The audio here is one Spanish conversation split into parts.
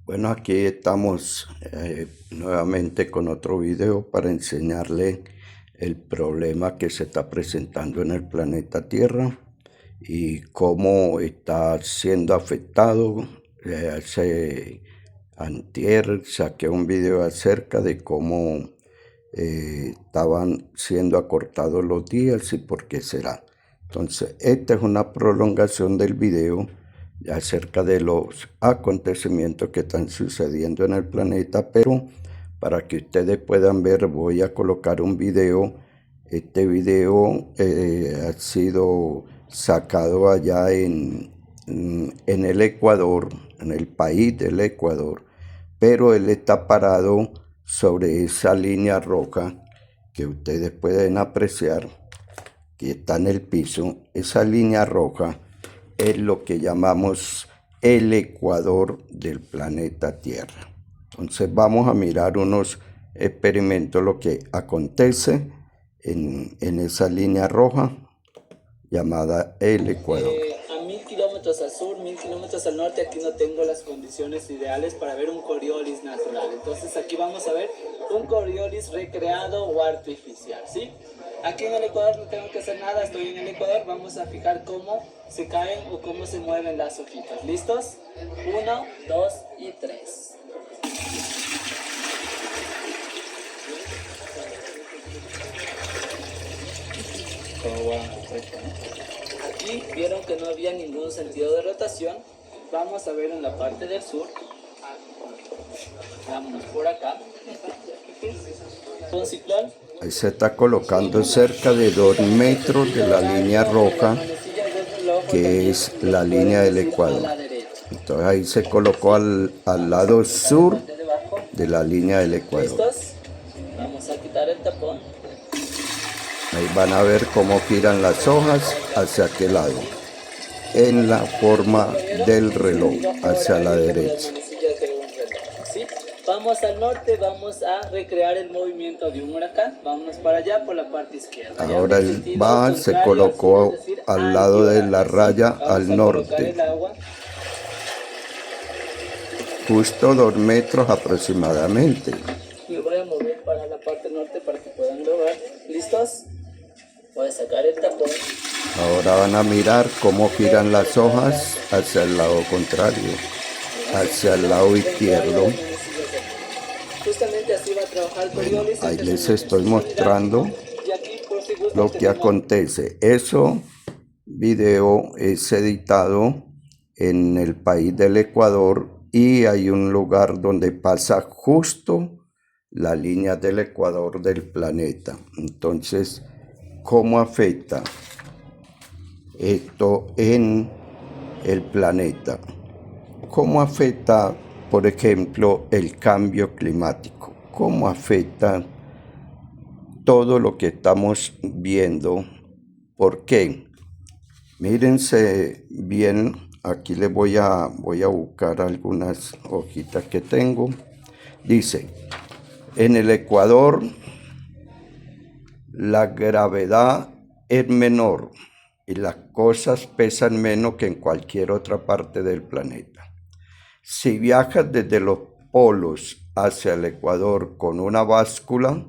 Bueno, aquí estamos nuevamente con otro video para enseñarle el problema que se está presentando en el planeta Tierra y cómo está siendo afectado. Hace antier saqué un video acerca de cómo estaban siendo acortados los días y por qué será. Entonces, esta es una prolongación del video acerca de los acontecimientos que están sucediendo en el planeta, pero para que ustedes puedan ver voy a colocar un video. Este video ha sido sacado allá en el Ecuador, en el país del Ecuador, pero él está parado sobre esa línea roja que ustedes pueden apreciar que está en el piso. Esa línea roja es lo que llamamos el ecuador del planeta Tierra. Entonces vamos a mirar unos experimentos, lo que acontece en esa línea roja llamada el ecuador. A 1000 kilómetros al sur, 1000 kilómetros al norte, aquí no tengo las condiciones ideales para ver un Coriolis natural. Entonces aquí vamos a ver un Coriolis recreado o artificial, ¿sí? Aquí en el Ecuador no tengo que hacer nada, estoy en el Ecuador. Vamos a fijar cómo se caen o cómo se mueven las hojitas. ¿Listos? 1, 2 y 3. Aquí vieron que no había ningún sentido de rotación. Vamos a ver en la parte del sur. Vámonos por acá. Un ciclón. Ahí se está colocando cerca de 2 metros de la línea roja, que es la línea del Ecuador. Entonces ahí se colocó al lado sur de la línea del Ecuador. ¿Listos? Vamos a quitar el tapón. Ahí van a ver cómo giran las hojas hacia aquel lado, en la forma del reloj, hacia la derecha. Vamos al norte, vamos a recrear el movimiento de un huracán. Vámonos para allá por la parte izquierda. Ahora el va se colocó al lado de la raya al norte, justo 2 metros aproximadamente. Me voy a mover para la parte norte para que puedan grabar. ¿Listos? Voy a sacar el tapón. Ahora van a mirar cómo giran las hojas hacia el lado contrario, hacia el lado izquierdo. Justamente así va a trabajar Coriolis. Ahí les estoy mostrando lo que acontece. Eso video es editado en el país del Ecuador y hay un lugar donde pasa justo la línea del Ecuador del planeta. Entonces, ¿cómo afecta esto en el planeta? ¿Cómo afecta, por ejemplo, el cambio climático? ¿Cómo afecta todo lo que estamos viendo? ¿Por qué? Mírense bien, aquí les voy a buscar algunas hojitas que tengo. Dice, en el Ecuador la gravedad es menor y las cosas pesan menos que en cualquier otra parte del planeta. Si viajas desde los polos hacia el Ecuador con una báscula,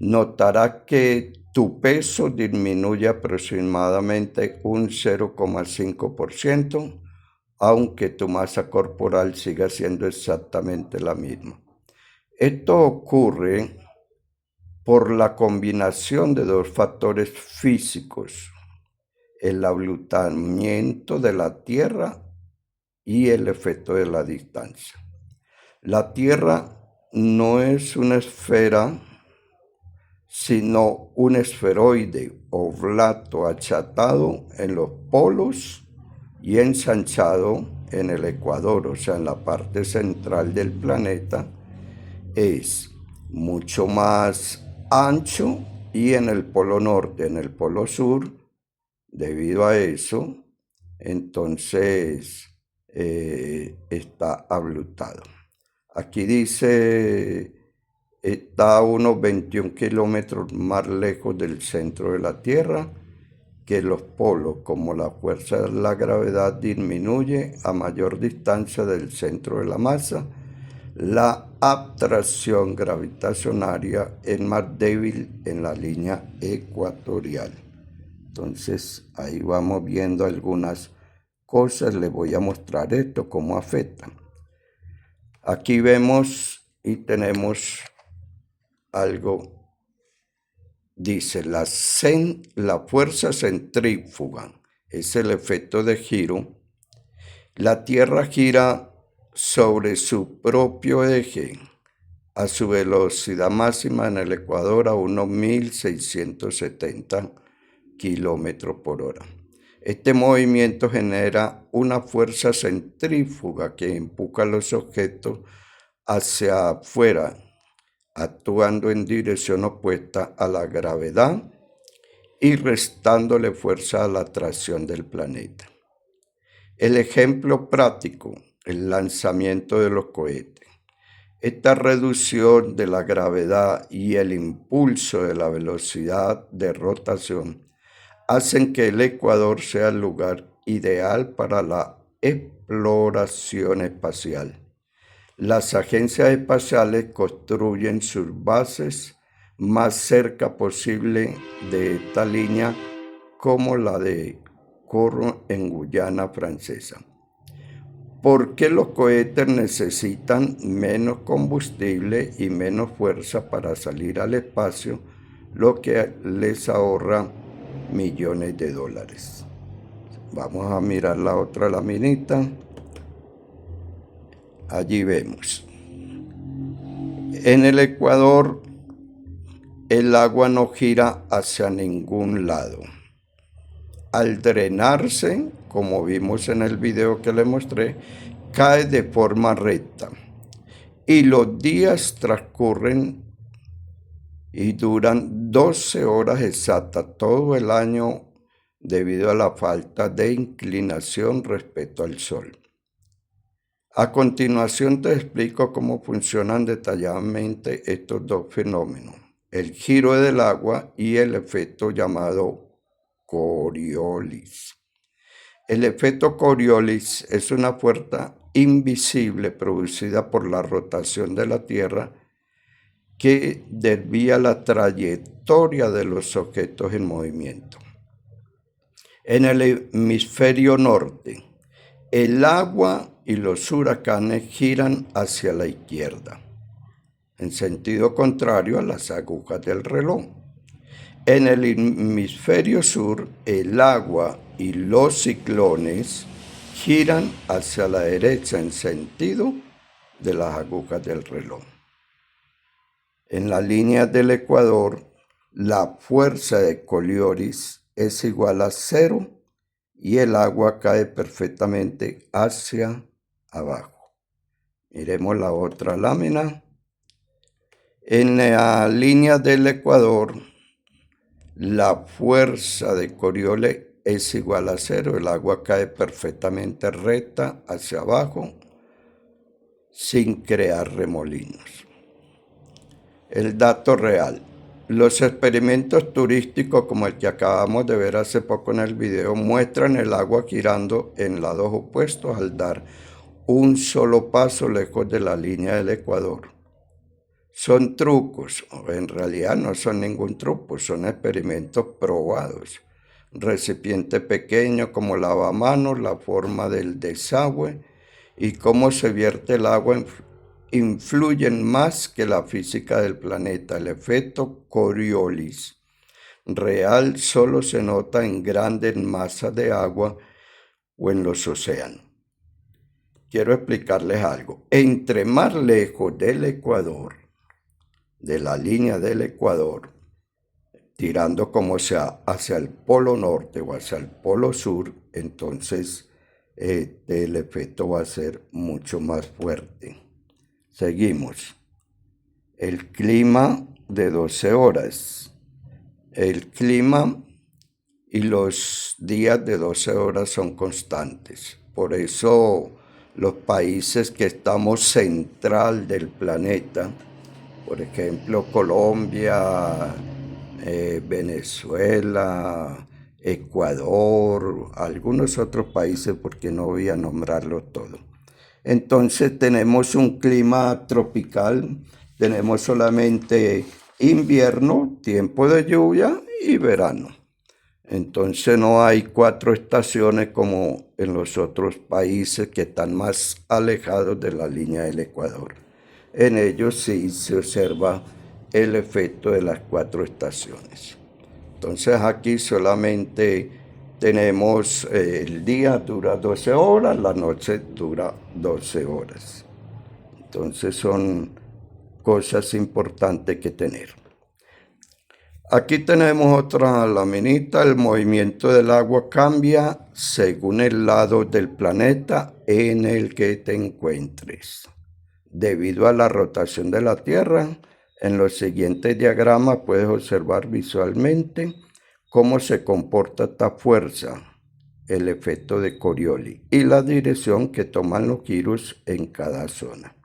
notarás que tu peso disminuye aproximadamente un 0,5%, aunque tu masa corporal siga siendo exactamente la misma. Esto ocurre por la combinación de 2 factores físicos: el abultamiento de la Tierra y el efecto de la distancia. La Tierra no es una esfera, sino un esferoide oblato achatado en los polos y ensanchado en el ecuador, o sea, en la parte central del planeta, es mucho más ancho, y en el polo norte, en el polo sur, debido a eso, entonces está abultado. Aquí dice, está a unos 21 kilómetros más lejos del centro de la Tierra, que los polos, como la fuerza de la gravedad, disminuye a mayor distancia del centro de la masa, la atracción gravitacionaria es más débil en la línea ecuatorial. Entonces, ahí vamos viendo algunas cosas. Les voy a mostrar esto, cómo afecta. Aquí vemos y tenemos algo. Dice, la fuerza centrífuga es el efecto de giro. La Tierra gira sobre su propio eje a su velocidad máxima en el Ecuador a unos 1670 kilómetros por hora. Este movimiento genera una fuerza centrífuga que empuja los objetos hacia afuera, actuando en dirección opuesta a la gravedad y restándole fuerza a la atracción del planeta. El ejemplo práctico, el lanzamiento de los cohetes. Esta reducción de la gravedad y el impulso de la velocidad de rotación hacen que el Ecuador sea el lugar ideal para la exploración espacial. Las agencias espaciales construyen sus bases más cerca posible de esta línea, como la de Kourou en Guyana Francesa. ¿Por qué los cohetes necesitan menos combustible y menos fuerza para salir al espacio, lo que les ahorra millones de dólares? Vamos a mirar la otra laminita. Allí vemos. En el Ecuador, el agua no gira hacia ningún lado. Al drenarse, como vimos en el video que le mostré, cae de forma recta. Y los días transcurren y duran 12 horas exactas todo el año debido a la falta de inclinación respecto al Sol. A continuación te explico cómo funcionan detalladamente estos dos fenómenos, el giro del agua y el efecto llamado Coriolis. El efecto Coriolis es una fuerza invisible producida por la rotación de la Tierra que desvía la trayectoria de los objetos en movimiento. En el hemisferio norte, el agua y los huracanes giran hacia la izquierda, en sentido contrario a las agujas del reloj. En el hemisferio sur, el agua y los ciclones giran hacia la derecha en sentido de las agujas del reloj. En la línea del Ecuador, la fuerza de Coriolis es igual a 0 y el agua cae perfectamente hacia abajo. Miremos la otra lámina. En la línea del Ecuador, la fuerza de Coriolis es igual a 0, el agua cae perfectamente recta hacia abajo sin crear remolinos. El dato real. Los experimentos turísticos como el que acabamos de ver hace poco en el video muestran el agua girando en lados opuestos al dar un solo paso lejos de la línea del Ecuador. Son trucos, o en realidad no son ningún truco, son experimentos probados. Recipiente pequeño como lavamanos, la forma del desagüe y cómo se vierte el agua influyen más que la física del planeta. El efecto Coriolis real solo se nota en grandes masas de agua o en los océanos. Quiero explicarles algo. Entre más lejos del Ecuador, de la línea del Ecuador, tirando como sea hacia el polo norte o hacia el polo sur, entonces el efecto va a ser mucho más fuerte. Seguimos. El clima de 12 horas. El clima y los días de 12 horas son constantes. Por eso los países que estamos central del planeta, por ejemplo Colombia, Venezuela, Ecuador, algunos otros países, porque no voy a nombrarlo todo. Entonces tenemos un clima tropical, tenemos solamente invierno, tiempo de lluvia y verano. Entonces no hay 4 estaciones como en los otros países que están más alejados de la línea del Ecuador. En ellos sí se observa el efecto de las 4 estaciones. Entonces aquí solamente tenemos el día dura 12 horas, la noche dura 12 horas. Entonces son cosas importantes que tener. Aquí tenemos otra laminita. El movimiento del agua cambia según el lado del planeta en el que te encuentres. Debido a la rotación de la Tierra, en los siguientes diagramas puedes observar visualmente cómo se comporta esta fuerza, el efecto de Coriolis y la dirección que toman los giros en cada zona.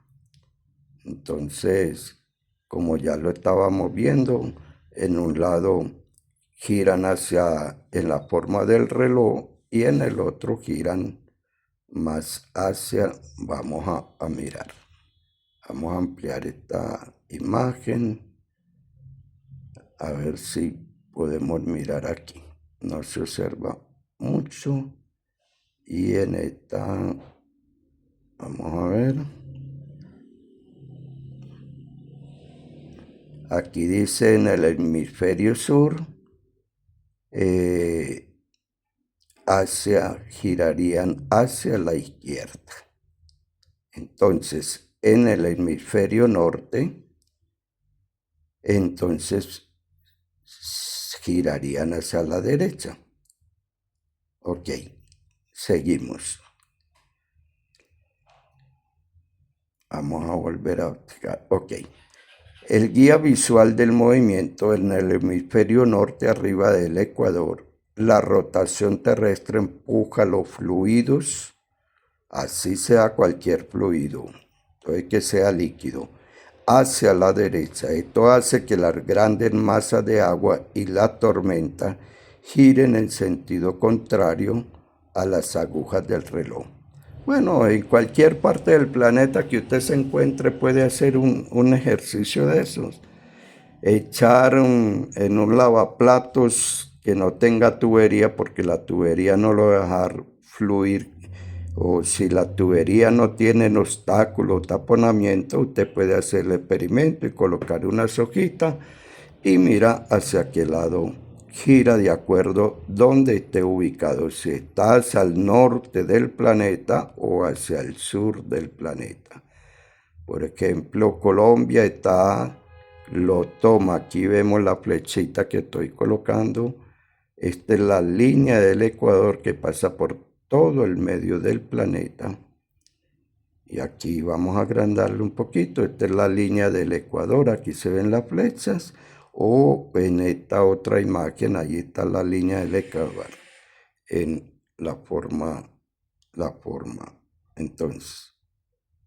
Entonces, como ya lo estábamos viendo, en un lado giran en la forma del reloj y en el otro giran más hacia, vamos a mirar. Vamos a ampliar esta imagen, a ver si podemos mirar aquí. No se observa mucho. Y en esta, vamos a ver. Aquí dice en el hemisferio sur, girarían hacia la izquierda. Entonces, en el hemisferio norte, entonces girarían hacia la derecha. Ok, seguimos. Vamos a volver a fijar. Ok. El guía visual del movimiento en el hemisferio norte arriba del Ecuador. La rotación terrestre empuja los fluidos, así sea cualquier fluido, puede que sea líquido, hacia la derecha. Esto hace que las grandes masas de agua y la tormenta giren en sentido contrario a las agujas del reloj. Bueno, en cualquier parte del planeta que usted se encuentre puede hacer un ejercicio de esos. Echar en un lavaplatos que no tenga tubería, porque la tubería no lo va a dejar fluir. O si la tubería no tiene obstáculo o taponamiento, usted puede hacer el experimento y colocar unas hojitas y mira hacia qué lado gira de acuerdo donde esté ubicado, si está hacia el norte del planeta o hacia el sur del planeta. Por ejemplo, Colombia lo toma, aquí vemos la flechita que estoy colocando. Esta es la línea del Ecuador que pasa por todo el medio del planeta. Y aquí vamos a agrandarlo un poquito. Esta es la línea del Ecuador, aquí se ven las flechas. O en esta otra imagen, ahí está la línea del Ecuador, en la forma. Entonces,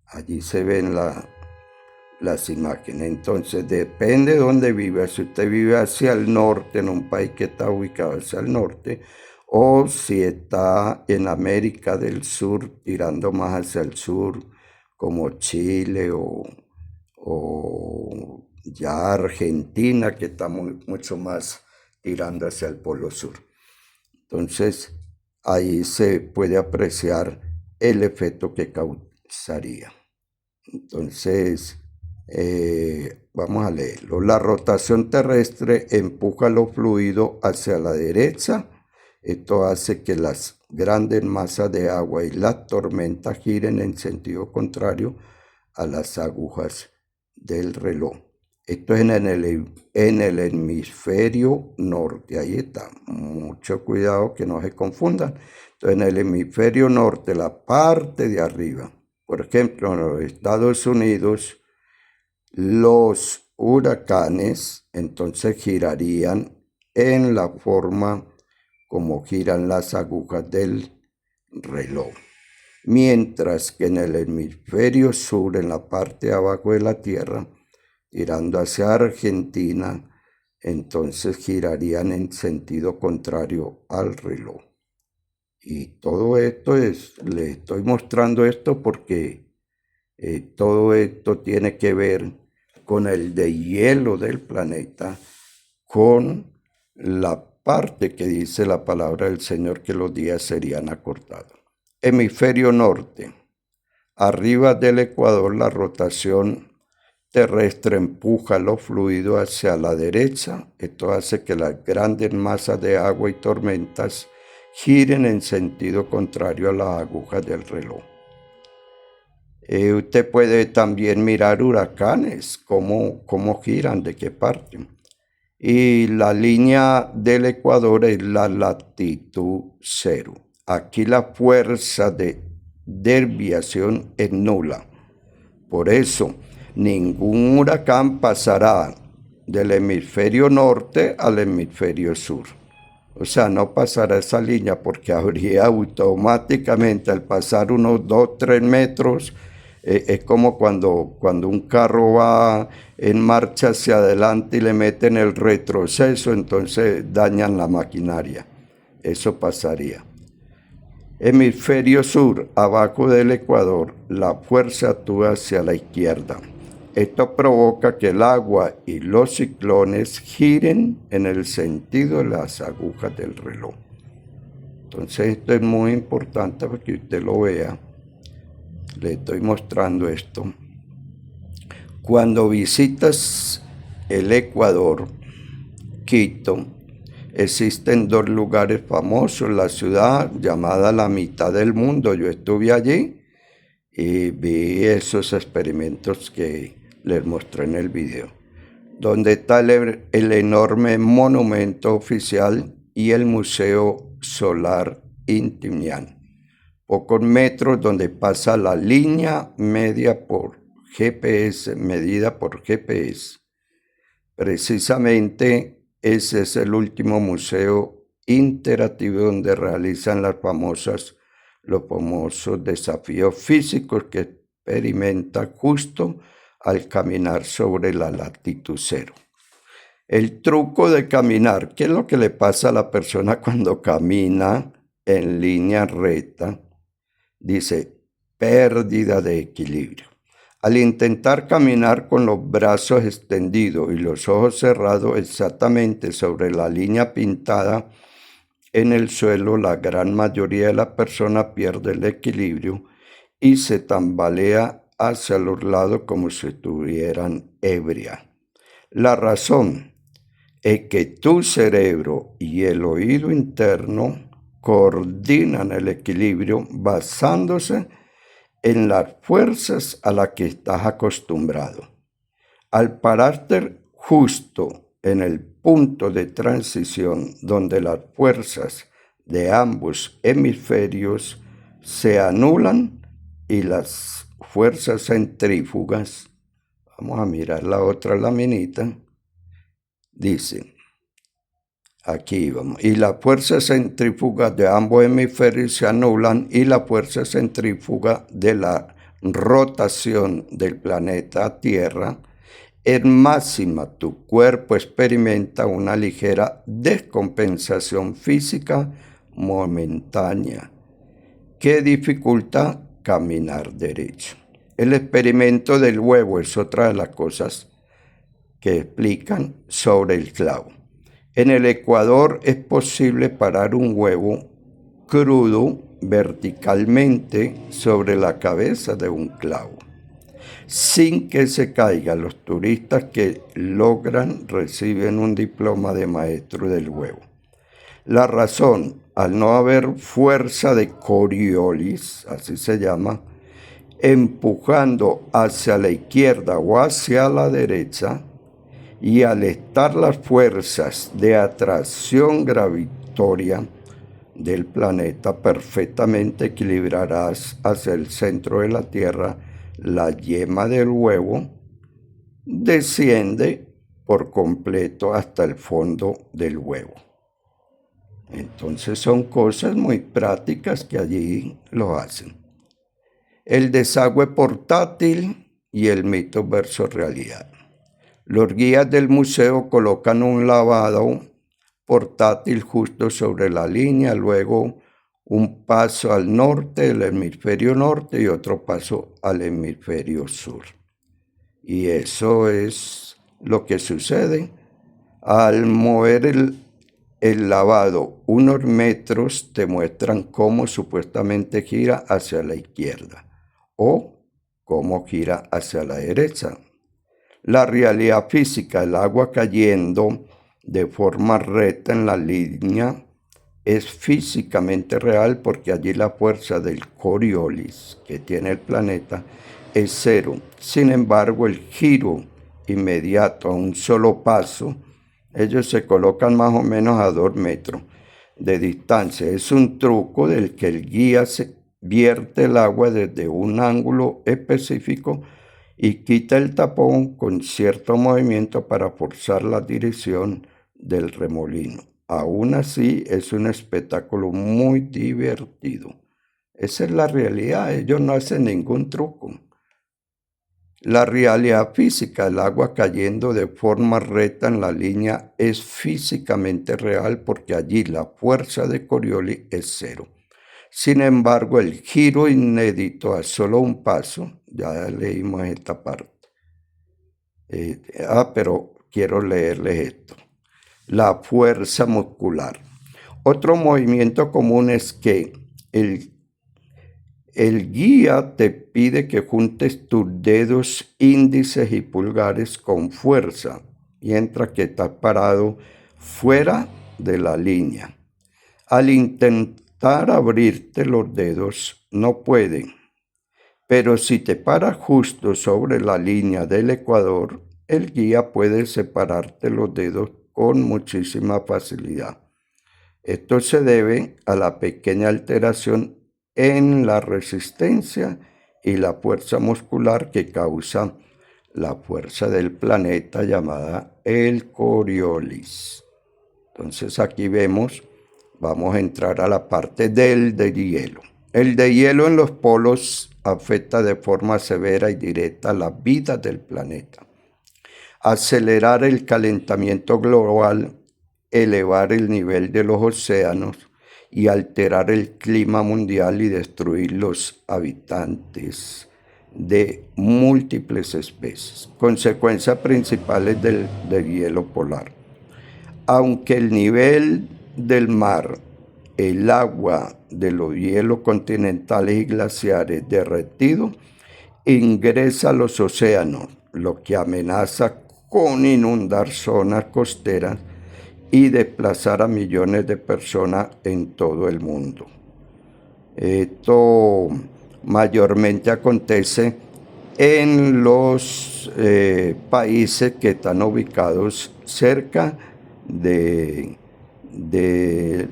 allí se ven las imágenes. Entonces, depende de dónde viva. Si usted vive hacia el norte, en un país que está ubicado hacia el norte, o si está en América del Sur, tirando más hacia el sur, como Chile o ya Argentina, que está mucho más tirando hacia el polo sur. Entonces, ahí se puede apreciar el efecto que causaría. Entonces, vamos a leerlo. La rotación terrestre empuja los fluidos hacia la derecha. Esto hace que las grandes masas de agua y las tormentas giren en sentido contrario a las agujas del reloj. Esto es en el hemisferio norte. Ahí está. Mucho cuidado que no se confundan. Entonces, en el hemisferio norte, la parte de arriba, por ejemplo, en los Estados Unidos, los huracanes entonces girarían en la forma como giran las agujas del reloj. Mientras que en el hemisferio sur, en la parte de abajo de la Tierra, tirando hacia Argentina, entonces girarían en sentido contrario al reloj. Y todo esto le estoy mostrando esto porque todo esto tiene que ver con el deshielo del planeta, con la parte que dice la palabra del Señor que los días serían acortados. Hemisferio norte. Arriba del ecuador la rotación terrestre empuja los fluidos hacia la derecha. Esto hace que las grandes masas de agua y tormentas giren en sentido contrario a las agujas del reloj. Usted puede también mirar huracanes, cómo giran, de qué parte. Y la línea del ecuador es la latitud cero. Aquí la fuerza de desviación es nula. Por eso, ningún huracán pasará del hemisferio norte al hemisferio sur. O sea, no pasará esa línea porque habría automáticamente, al pasar unos 2-3 metros, es como cuando un carro va en marcha hacia adelante y le meten el retroceso, entonces dañan la maquinaria. Eso pasaría. Hemisferio sur, abajo del ecuador, la fuerza actúa hacia la izquierda. Esto provoca que el agua y los ciclones giren en el sentido de las agujas del reloj. Entonces esto es muy importante para que usted lo vea. Le estoy mostrando esto. Cuando visitas el Ecuador, Quito, existen 2 lugares famosos, la ciudad llamada la mitad del mundo. Yo estuve allí y vi esos experimentos que les mostré en el video, donde está el enorme monumento oficial y el Museo Solar Inti-Illimani. Pocos metros donde pasa la línea media por GPS, medida por GPS. Precisamente ese es el último museo interactivo donde realizan los famosos desafíos físicos que experimenta justo al caminar sobre la latitud cero. El truco de caminar, ¿qué es lo que le pasa a la persona cuando camina en línea recta? Dice, pérdida de equilibrio. Al intentar caminar con los brazos extendidos y los ojos cerrados exactamente sobre la línea pintada en el suelo, la gran mayoría de las personas pierde el equilibrio y se tambalea hacia los lados como si estuvieran ebrias. La razón es que tu cerebro y el oído interno coordinan el equilibrio basándose en las fuerzas a las que estás acostumbrado. Al pararte justo en el punto de transición donde las fuerzas de ambos hemisferios se anulan y las fuerzas centrífugas, vamos a mirar la otra laminita, dice, aquí vamos, y las fuerzas centrífugas de ambos hemisferios se anulan y la fuerza centrífuga de la rotación del planeta Tierra es máxima. Tu cuerpo experimenta una ligera descompensación física momentánea que dificulta caminar derecho. El experimento del huevo es otra de las cosas que explican sobre el clavo. En el Ecuador es posible parar un huevo crudo verticalmente sobre la cabeza de un clavo, sin que se caiga. Los turistas que logran reciben un diploma de maestro del huevo. La razón, al no haber fuerza de Coriolis, así se llama, empujando hacia la izquierda o hacia la derecha, y al estar las fuerzas de atracción gravitatoria del planeta perfectamente equilibrarás hacia el centro de la Tierra, la yema del huevo desciende por completo hasta el fondo del huevo. Entonces son cosas muy prácticas que allí lo hacen. El desagüe portátil y el mito versus realidad. Los guías del museo colocan un lavado portátil justo sobre la línea, luego un paso al norte, el hemisferio norte, y otro paso al hemisferio sur. Y eso es lo que sucede. Al mover el lavado unos metros, te muestran cómo supuestamente gira hacia la izquierda o cómo gira hacia la derecha. La realidad física, el agua cayendo de forma recta en la línea, es físicamente real porque allí la fuerza del Coriolis que tiene el planeta es cero. Sin embargo, el giro inmediato a un solo paso, ellos se colocan más o menos a 2 metros de distancia. Es un truco del que el guía se vierte el agua desde un ángulo específico y quita el tapón con cierto movimiento para forzar la dirección del remolino. Aún así, es un espectáculo muy divertido. Esa es la realidad, ellos no hacen ningún truco. La realidad física, el agua cayendo de forma recta en la línea, es físicamente real porque allí la fuerza de Coriolis es cero. Sin embargo, el giro inédito a solo un paso, ya leímos esta parte. Pero quiero leerles esto. La fuerza muscular. Otro movimiento común es que el guía te pide que juntes tus dedos índices y pulgares con fuerza, mientras que estás parado fuera de la línea. Al intentar abrirte los dedos, no pueden, pero si te paras justo sobre la línea del ecuador, el guía puede separarte los dedos con muchísima facilidad. Esto se debe a la pequeña alteración en la resistencia y la fuerza muscular que causa la fuerza del planeta llamada el Coriolis. Entonces aquí vamos a entrar a la parte del deshielo. El deshielo en los polos afecta de forma severa y directa la vida del planeta. Acelerar el calentamiento global, elevar el nivel de los océanos y alterar el clima mundial y destruir los habitantes de múltiples especies. Consecuencias principales del deshielo polar. Aunque el nivel del mar, el agua de los hielos continentales y glaciares derretidos, ingresa a los océanos, lo que amenaza con inundar zonas costeras y desplazar a millones de personas en todo el mundo. Esto mayormente acontece en los países que están ubicados cerca de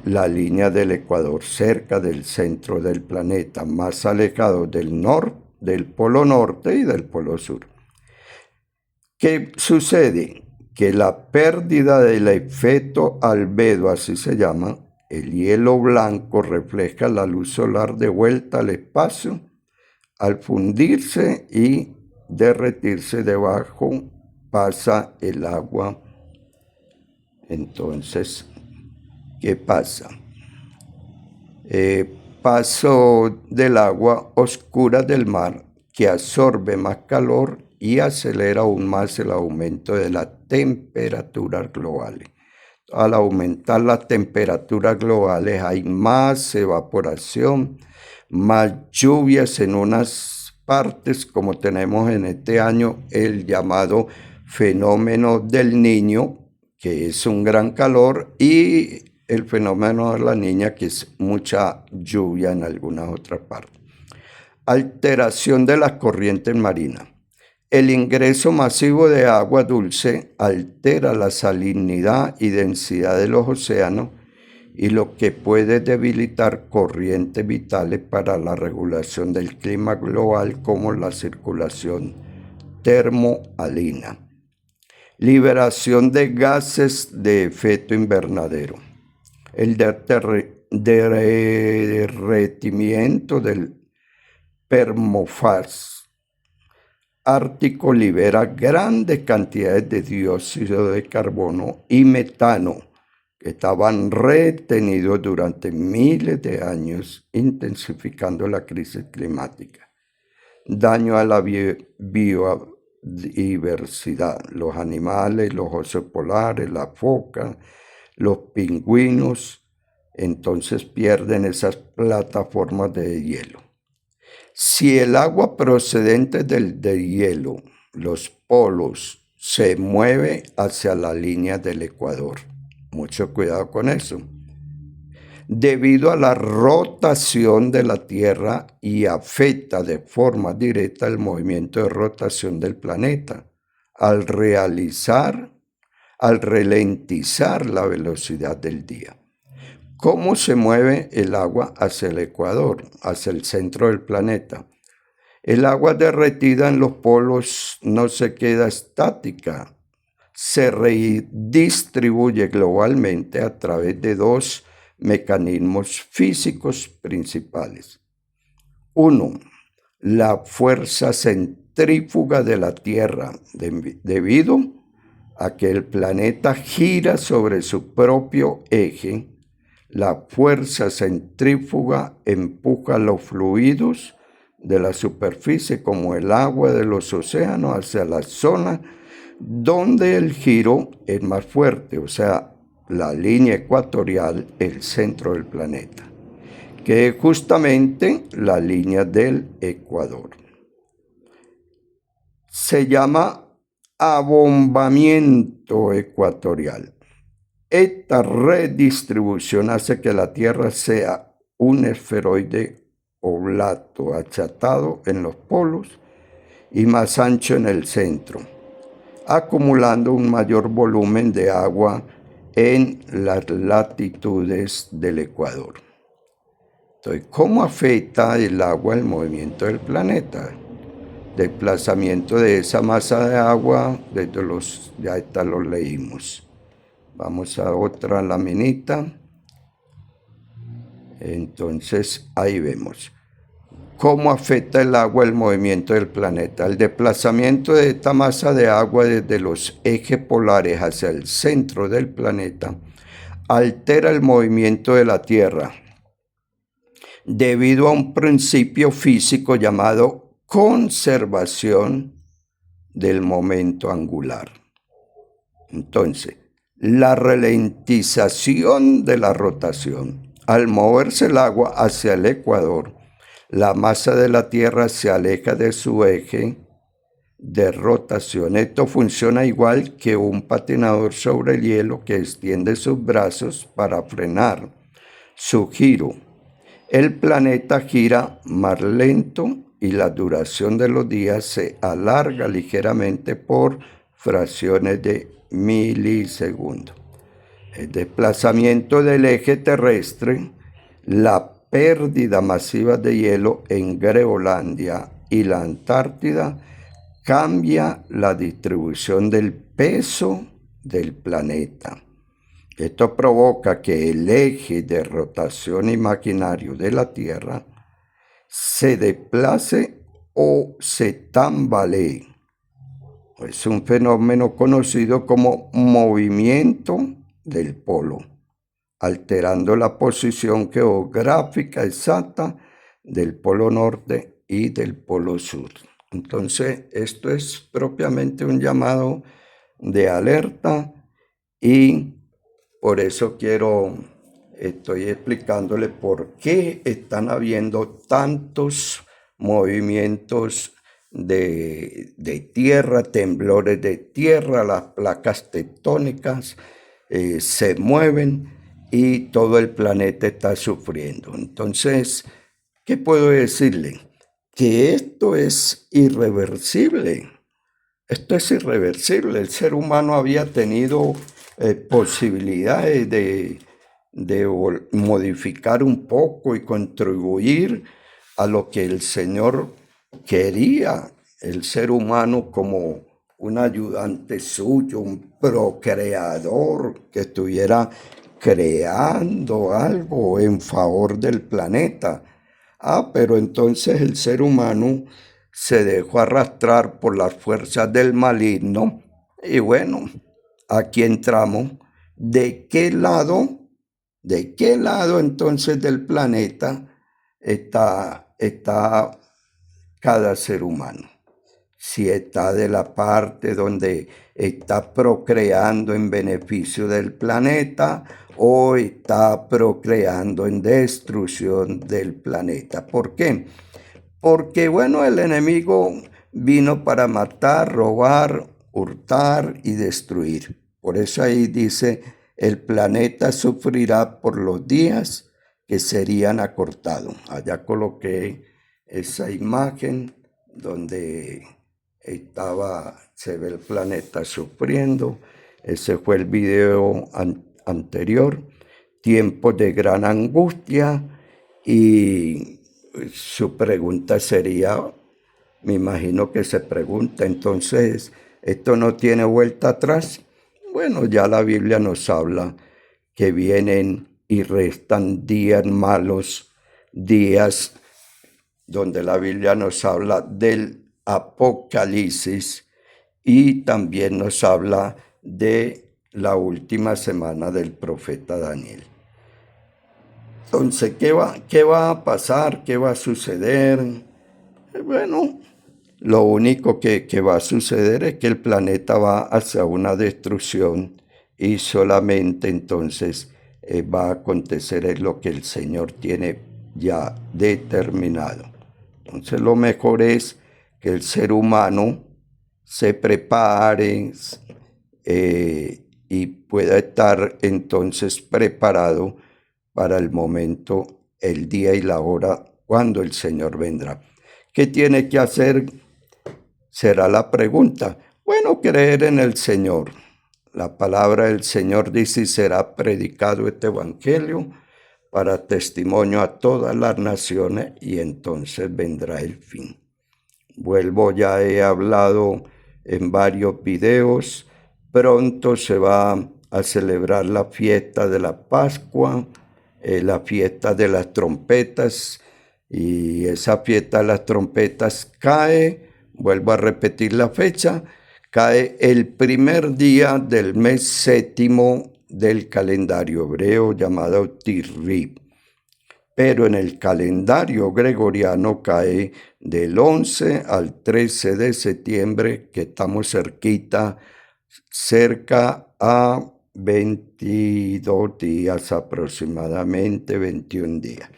la línea del Ecuador, cerca del centro del planeta, más alejados del polo norte y del polo sur. ¿Qué sucede? Que la pérdida del efecto albedo, así se llama, el hielo blanco refleja la luz solar de vuelta al espacio. Al fundirse y derretirse debajo, pasa el agua. Entonces, ¿qué pasa? Paso del agua oscura del mar que absorbe más calor y acelera aún más el aumento de las temperaturas globales. Al aumentar las temperaturas globales hay más evaporación, más lluvias en unas partes, como tenemos en este año el llamado fenómeno del Niño, que es un gran calor, y el fenómeno de la Niña, que es mucha lluvia en algunas otras partes. Alteración de las corrientes marinas. El ingreso masivo de agua dulce altera la salinidad y densidad de los océanos, y lo que puede debilitar corrientes vitales para la regulación del clima global, como la circulación termohalina. Liberación de gases de efecto invernadero. El derretimiento del permafrost ártico libera grandes cantidades de dióxido de carbono y metano que estaban retenidos durante miles de años, intensificando la crisis climática. Daño a la biodiversidad, los animales, los osos polares, las focas, los pingüinos, entonces pierden esas plataformas de hielo. Si el agua procedente del hielo, los polos, se mueve hacia la línea del ecuador, mucho cuidado con eso, debido a la rotación de la Tierra y afecta de forma directa el movimiento de rotación del planeta al ralentizar la velocidad del día. ¿Cómo se mueve el agua hacia el ecuador, hacia el centro del planeta? El agua derretida en los polos no se queda estática, se redistribuye globalmente a través de dos mecanismos físicos principales. Uno, la fuerza centrífuga de la Tierra, debido a que el planeta gira sobre su propio eje. La fuerza centrífuga empuja los fluidos de la superficie como el agua de los océanos hacia la zona donde el giro es más fuerte, o sea, la línea ecuatorial, el centro del planeta, que es justamente la línea del Ecuador. Se llama abombamiento ecuatorial. Esta redistribución hace que la Tierra sea un esferoide oblato, achatado en los polos y más ancho en el centro, acumulando un mayor volumen de agua en las latitudes del Ecuador. Entonces, ¿cómo afecta el agua el movimiento del planeta? Desplazamiento de esa masa de agua, ya esta lo leímos. Vamos a otra laminita. Entonces, ahí vemos. ¿Cómo afecta el agua el movimiento del planeta? El desplazamiento de esta masa de agua desde los ejes polares hacia el centro del planeta altera el movimiento de la Tierra debido a un principio físico llamado conservación del momento angular. Entonces, la ralentización de la rotación. Al moverse el agua hacia el ecuador, la masa de la Tierra se aleja de su eje de rotación. Esto funciona igual que un patinador sobre el hielo que extiende sus brazos para frenar su giro. El planeta gira más lento y la duración de los días se alarga ligeramente por fracciones de milisegundos. El desplazamiento del eje terrestre, la pérdida masiva de hielo en Groenlandia y la Antártida cambia la distribución del peso del planeta. Esto provoca que el eje de rotación imaginario de la Tierra se desplace o se tambalee. Es un fenómeno conocido como movimiento del polo, alterando la posición geográfica exacta del polo norte y del polo sur. Entonces, esto es propiamente un llamado de alerta y por eso estoy explicándole por qué están habiendo tantos movimientos de tierra, temblores de tierra, las placas tectónicas se mueven y todo el planeta está sufriendo. Entonces, ¿qué puedo decirle? Que esto es irreversible. Esto es irreversible. El ser humano había tenido posibilidades de modificar un poco y contribuir a lo que el Señor quería, el ser humano como un ayudante suyo, un procreador que estuviera creando algo en favor del planeta. Pero entonces el ser humano se dejó arrastrar por las fuerzas del maligno. Y bueno, aquí entramos. ¿De qué lado entonces del planeta está cada ser humano? Si está de la parte donde está procreando en beneficio del planeta o está procreando en destrucción del planeta. ¿Por qué? Porque, bueno, el enemigo vino para matar, robar, hurtar y destruir. Por eso ahí dice, el planeta sufrirá por los días que serían acortados. Allá coloqué esa imagen donde se ve el planeta sufriendo. Ese fue el video anterior. Tiempos de gran angustia. Y su pregunta sería, me imagino que se pregunta, entonces, ¿esto no tiene vuelta atrás? Bueno, ya la Biblia nos habla que vienen y restan días malos, días donde la Biblia nos habla del Apocalipsis y también nos habla de la última semana del profeta Daniel. Entonces, ¿qué va a pasar? ¿Qué va a suceder? Bueno, lo único que va a suceder es que el planeta va hacia una destrucción y solamente entonces va a acontecer lo que el Señor tiene ya determinado. Entonces lo mejor es que el ser humano se prepare y pueda estar entonces preparado para el momento, el día y la hora cuando el Señor vendrá. ¿Qué tiene que hacer? Será la pregunta. Bueno, creer en el Señor. La palabra del Señor dice, y será predicado este evangelio para testimonio a todas las naciones, y entonces vendrá el fin. Vuelvo, ya he hablado en varios videos. Pronto se va a celebrar la fiesta de la Pascua, la fiesta de las trompetas, y esa fiesta de las trompetas cae, vuelvo a repetir la fecha, cae el primer día del mes séptimo del calendario hebreo llamado Tirri, pero en el calendario gregoriano cae del 11 al 13 de septiembre, que estamos cerca a 22 días aproximadamente, 21 días.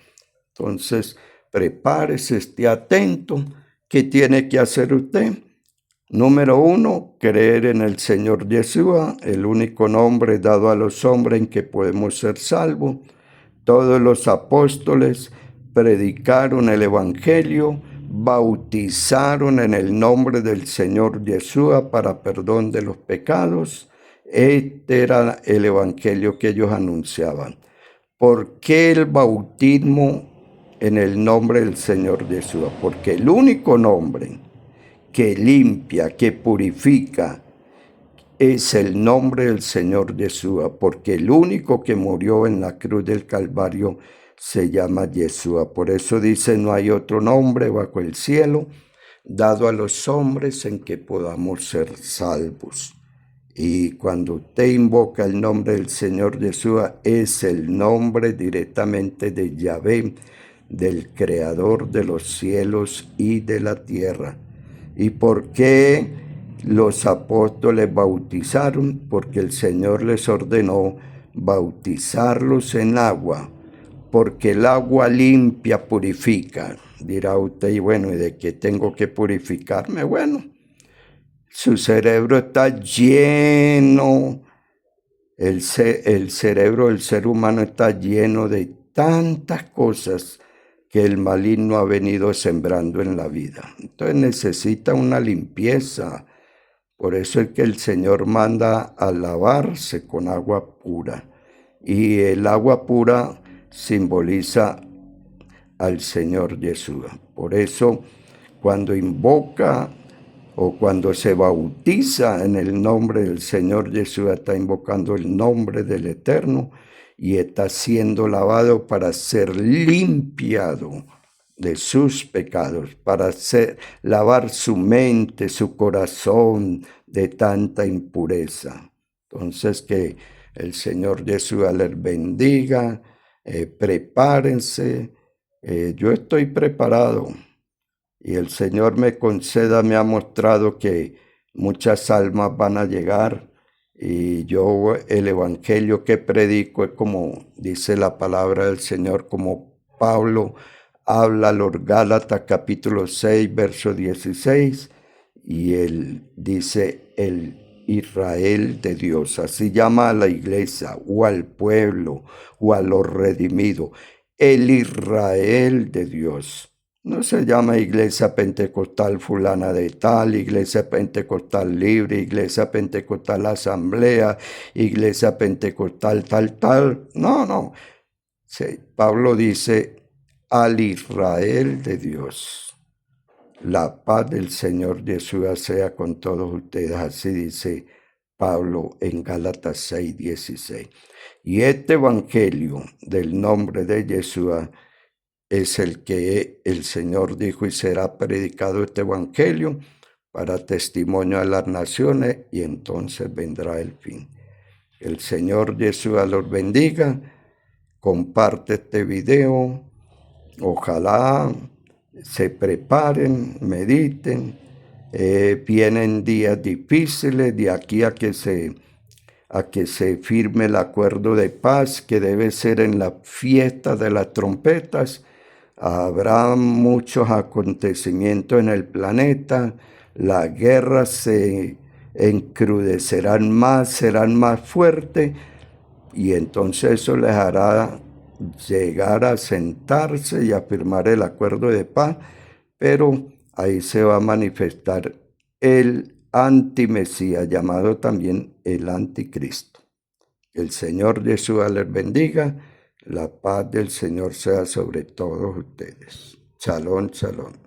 Entonces, prepárese, esté atento. ¿Qué tiene que hacer usted? Número 1, creer en el Señor Yeshua, el único nombre dado a los hombres en que podemos ser salvos. Todos los apóstoles predicaron el evangelio, bautizaron en el nombre del Señor Yeshua para perdón de los pecados. Este era el evangelio que ellos anunciaban. ¿Por qué el bautismo en el nombre del Señor Yeshua? Porque el único nombre que limpia, que purifica, es el nombre del Señor Yeshua, porque el único que murió en la cruz del Calvario se llama Yeshua. Por eso dice, no hay otro nombre bajo el cielo dado a los hombres en que podamos ser salvos. Y cuando usted invoca el nombre del Señor Yeshua, es el nombre directamente de Yahvé, del Creador de los cielos y de la tierra. ¿Y por qué los apóstoles bautizaron? Porque el Señor les ordenó bautizarlos en agua, porque el agua limpia purifica. Dirá usted, y bueno, ¿y de qué tengo que purificarme? Bueno, su cerebro está lleno, el cerebro del ser humano está lleno de tantas cosas que el maligno ha venido sembrando en la vida. Entonces necesita una limpieza. Por eso es que el Señor manda a lavarse con agua pura. Y el agua pura simboliza al Señor Yeshua. Por eso, cuando invoca o cuando se bautiza en el nombre del Señor Yeshua, está invocando el nombre del Eterno y está siendo lavado para ser limpiado de sus pecados, para lavar su mente, su corazón de tanta impureza. Entonces que el Señor Yeshua les bendiga, prepárense, yo estoy preparado y el Señor me ha mostrado que muchas almas van a llegar y yo el evangelio que predico es como dice la palabra del Señor, como Pablo habla a los Gálatas capítulo 6, verso 16, y él dice el Israel de Dios, así llama a la iglesia o al pueblo o a los redimidos, el Israel de Dios. No se llama iglesia pentecostal fulana de tal, iglesia pentecostal libre, iglesia pentecostal asamblea, iglesia pentecostal tal. No. Sí, Pablo dice al Israel de Dios. La paz del Señor Yeshua sea con todos ustedes. Así dice Pablo en Gálatas 6:16. Y este evangelio del nombre de Yeshua es el que el Señor dijo y será predicado este evangelio para testimonio a las naciones y entonces vendrá el fin. El Señor Yeshua los bendiga. Comparte este video. Ojalá se preparen, mediten. Vienen días difíciles de aquí a que se firme el acuerdo de paz que debe ser en la fiesta de las trompetas. Habrá muchos acontecimientos en el planeta, las guerras se encrudecerán más, serán más fuertes y entonces eso les hará llegar a sentarse y a firmar el acuerdo de paz, pero ahí se va a manifestar el antimesías, llamado también el anticristo. El Señor Yeshua les bendiga. La paz del Señor sea sobre todos ustedes. Shalom, shalom.